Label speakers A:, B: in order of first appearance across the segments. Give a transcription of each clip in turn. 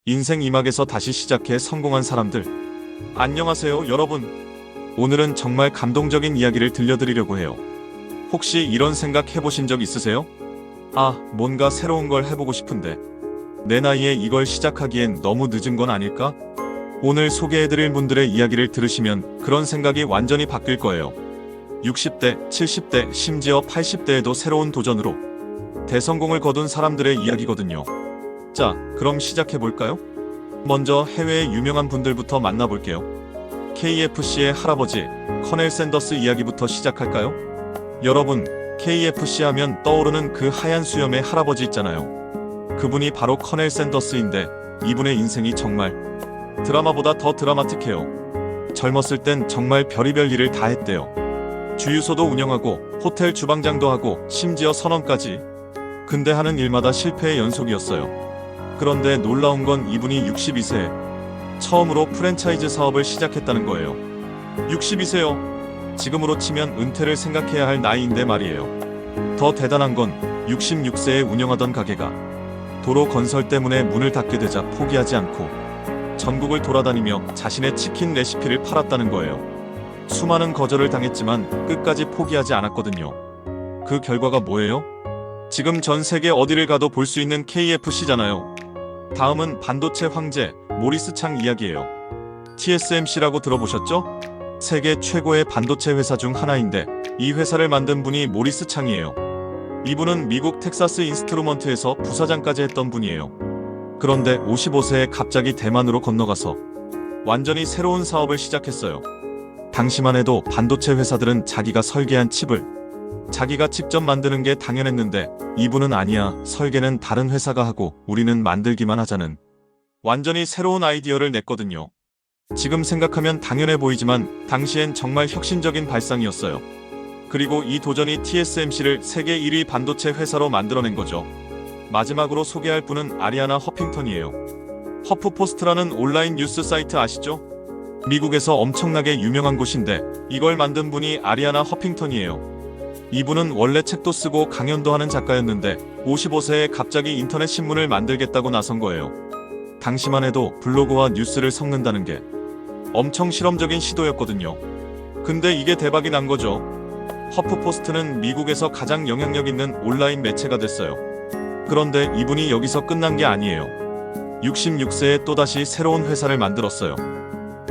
A: 인생 이막에서 다시 시작해 성공한 사람들. 안녕하세요, 여러분. 오늘은 정말 감동적인 이야기를 들려드리려고 해요. 혹시 이런 생각 해보신 적 있으세요? 아, 뭔가 새로운 걸 해보고 싶은데 내 나이에 이걸 시작하기엔 너무 늦은 건 아닐까? 오늘 소개해드릴 분들의 이야기를 들으시면 그런 생각이 완전히 바뀔 거예요. 60대, 70대, 심지어 80대에도 새로운 도전으로 대성공을 거둔 사람들의 이야기거든요. 자, 그럼 시작해볼까요? 먼저 해외의 유명한 분들부터 만나볼게요. KFC의 할아버지, 커넬 샌더스 이야기부터 시작할까요? 여러분, KFC 하면 떠오르는 그 하얀 수염의 할아버지 있잖아요. 그분이 바로 커넬 샌더스인데 이분의 인생이 정말 드라마보다 더 드라마틱해요. 젊었을 땐 정말 별의별 일을 다 했대요. 주유소도 운영하고 호텔 주방장도 하고 심지어 선원까지. 근데 하는 일마다 실패의 연속이었어요. 그런데 놀라운 건 이분이 62세에 처음으로 프랜차이즈 사업을 시작했다는 거예요. 62세요. 지금으로 치면 은퇴를 생각해야 할 나이인데 말이에요. 더 대단한 건 66세에 운영하던 가게가 도로 건설 때문에 문을 닫게 되자 포기하지 않고 전국을 돌아다니며 자신의 치킨 레시피를 팔았다는 거예요. 수많은 거절을 당했지만 끝까지 포기하지 않았거든요. 그 결과가 뭐예요? 지금 전 세계 어디를 가도 볼 수 있는 KFC잖아요. 다음은 반도체 황제 모리스 창 이야기예요. TSMC라고 들어보셨죠? 세계 최고의 반도체 회사 중 하나인데 이 회사를 만든 분이 모리스 창이에요. 이분은 미국 텍사스 인스트루먼트에서 부사장까지 했던 분이에요. 그런데 55세에 갑자기 대만으로 건너가서 완전히 새로운 사업을 시작했어요. 당시만 해도 반도체 회사들은 자기가 설계한 칩을 자기가 직접 만드는 게 당연했는데 이분은 아니야, 설계는 다른 회사가 하고 우리는 만들기만 하자는 완전히 새로운 아이디어를 냈거든요. 지금 생각하면 당연해 보이지만 당시엔 정말 혁신적인 발상이었어요. 그리고 이 도전이 TSMC를 세계 1위 반도체 회사로 만들어낸 거죠. 마지막으로 소개할 분은 아리아나 허핑턴이에요. 허프포스트라는 온라인 뉴스 사이트 아시죠? 미국에서 엄청나게 유명한 곳인데 이걸 만든 분이 아리아나 허핑턴이에요. 이분은 원래 책도 쓰고 강연도 하는 작가였는데 55세에 갑자기 인터넷 신문을 만들겠다고 나선 거예요. 당시만 해도 블로그와 뉴스를 섞는다는 게 엄청 실험적인 시도였거든요. 근데 이게 대박이 난 거죠. 허프포스트는 미국에서 가장 영향력 있는 온라인 매체가 됐어요. 그런데 이분이 여기서 끝난 게 아니에요. 66세에 또다시 새로운 회사를 만들었어요.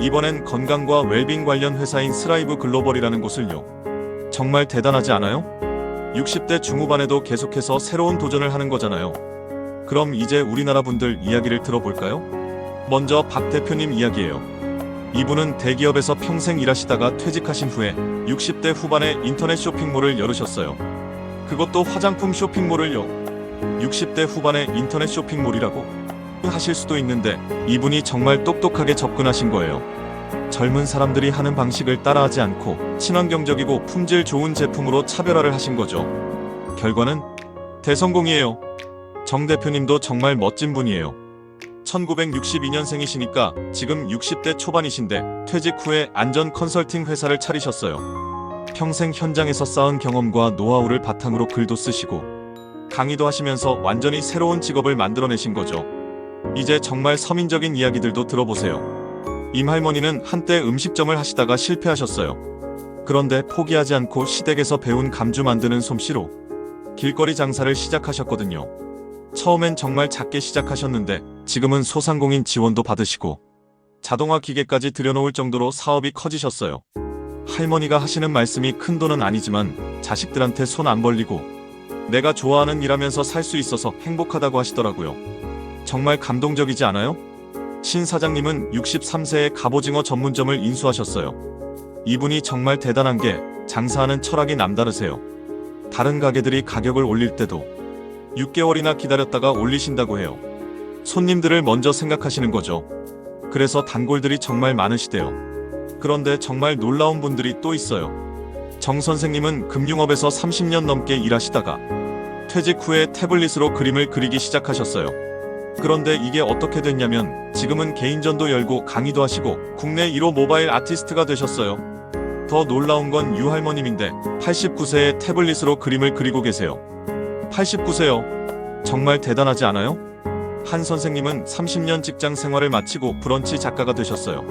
A: 이번엔 건강과 웰빙 관련 회사인 스라이브 글로벌이라는 곳을요. 정말 대단하지 않아요? 60대 중후반에도 계속해서 새로운 도전을 하는 거잖아요. 그럼 이제 우리나라 분들 이야기를 들어볼까요? 먼저 박 대표님 이야기예요. 이분은 대기업에서 평생 일하시다가 퇴직하신 후에 60대 후반에 인터넷 쇼핑몰을 열으셨어요. 그것도 화장품 쇼핑몰을요. 60대 후반에 인터넷 쇼핑몰이라고 하실 수도 있는데 이분이 정말 똑똑하게 접근하신 거예요. 젊은 사람들이 하는 방식을 따라하지 않고 친환경적이고 품질 좋은 제품으로 차별화를 하신 거죠. 결과는 대성공이에요. 정 대표님도 정말 멋진 분이에요. 1962년생이시니까 지금 60대 초반이신데 퇴직 후에 안전 컨설팅 회사를 차리셨어요. 평생 현장에서 쌓은 경험과 노하우를 바탕으로 글도 쓰시고 강의도 하시면서 완전히 새로운 직업을 만들어내신 거죠. 이제 정말 서민적인 이야기들도 들어보세요. 임할머니는 한때 음식점을 하시다가 실패하셨어요. 그런데 포기하지 않고 시댁에서 배운 감주 만드는 솜씨로 길거리 장사를 시작하셨거든요. 처음엔 정말 작게 시작하셨는데 지금은 소상공인 지원도 받으시고 자동화 기계까지 들여놓을 정도로 사업이 커지셨어요. 할머니가 하시는 말씀이 큰 돈은 아니지만 자식들한테 손 안 벌리고 내가 좋아하는 일하면서 살 수 있어서 행복하다고 하시더라고요. 정말 감동적이지 않아요? 신 사장님은 63세에 갑오징어 전문점을 인수하셨어요. 이분이 정말 대단한 게 장사하는 철학이 남다르세요. 다른 가게들이 가격을 올릴 때도 6개월이나 기다렸다가 올리신다고 해요. 손님들을 먼저 생각하시는 거죠. 그래서 단골들이 정말 많으시대요. 그런데 정말 놀라운 분들이 또 있어요. 정 선생님은 금융업에서 30년 넘게 일하시다가 퇴직 후에 태블릿으로 그림을 그리기 시작하셨어요. 그런데 이게 어떻게 됐냐면 지금은 개인전도 열고 강의도 하시고 국내 1호 모바일 아티스트가 되셨어요. 더 놀라운 건 유할머님인데 89세에 태블릿으로 그림을 그리고 계세요. 89세요. 정말 대단하지 않아요? 한 선생님은 30년 직장 생활을 마치고 브런치 작가가 되셨어요.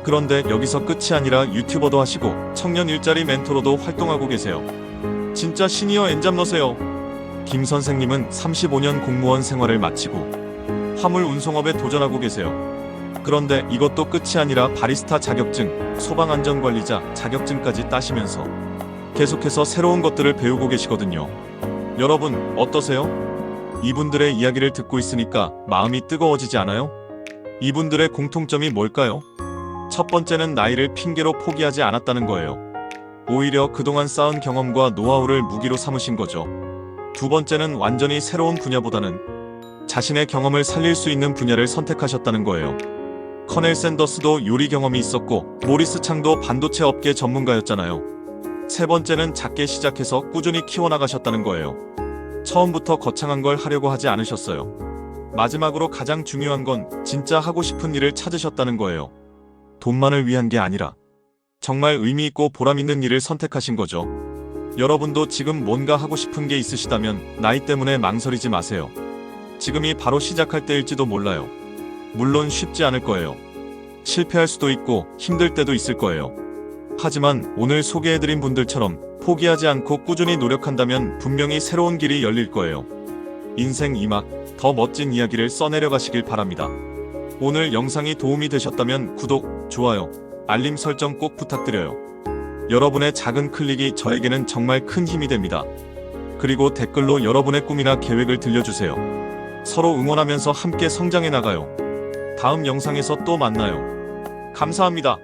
A: 그런데 여기서 끝이 아니라 유튜버도 하시고 청년 일자리 멘토로도 활동하고 계세요. 진짜 시니어 엔잡러세요. 김 선생님은 35년 공무원 생활을 마치고 화물 운송업에 도전하고 계세요. 그런데 이것도 끝이 아니라 바리스타 자격증, 소방안전관리자 자격증까지 따시면서 계속해서 새로운 것들을 배우고 계시거든요. 여러분 어떠세요? 이분들의 이야기를 듣고 있으니까 마음이 뜨거워지지 않아요? 이분들의 공통점이 뭘까요? 첫 번째는 나이를 핑계로 포기하지 않았다는 거예요. 오히려 그동안 쌓은 경험과 노하우를 무기로 삼으신 거죠. 두 번째는 완전히 새로운 분야보다는 자신의 경험을 살릴 수 있는 분야를 선택하셨다는 거예요. 커넬 샌더스도 요리 경험이 있었고 모리스 창도 반도체 업계 전문가였잖아요. 세 번째는 작게 시작해서 꾸준히 키워나가셨다는 거예요. 처음부터 거창한 걸 하려고 하지 않으셨어요. 마지막으로 가장 중요한 건 진짜 하고 싶은 일을 찾으셨다는 거예요. 돈만을 위한 게 아니라 정말 의미 있고 보람 있는 일을 선택하신 거죠. 여러분도 지금 뭔가 하고 싶은 게 있으시다면 나이 때문에 망설이지 마세요. 지금이 바로 시작할 때일지도 몰라요. 물론 쉽지 않을 거예요. 실패할 수도 있고 힘들 때도 있을 거예요. 하지만 오늘 소개해드린 분들처럼 포기하지 않고 꾸준히 노력한다면 분명히 새로운 길이 열릴 거예요. 인생 2막 더 멋진 이야기를 써내려 가시길 바랍니다. 오늘 영상이 도움이 되셨다면 구독, 좋아요, 알림 설정 꼭 부탁드려요. 여러분의 작은 클릭이 저에게는 정말 큰 힘이 됩니다. 그리고 댓글로 여러분의 꿈이나 계획을 들려주세요. 서로 응원하면서 함께 성장해 나가요. 다음 영상에서 또 만나요. 감사합니다.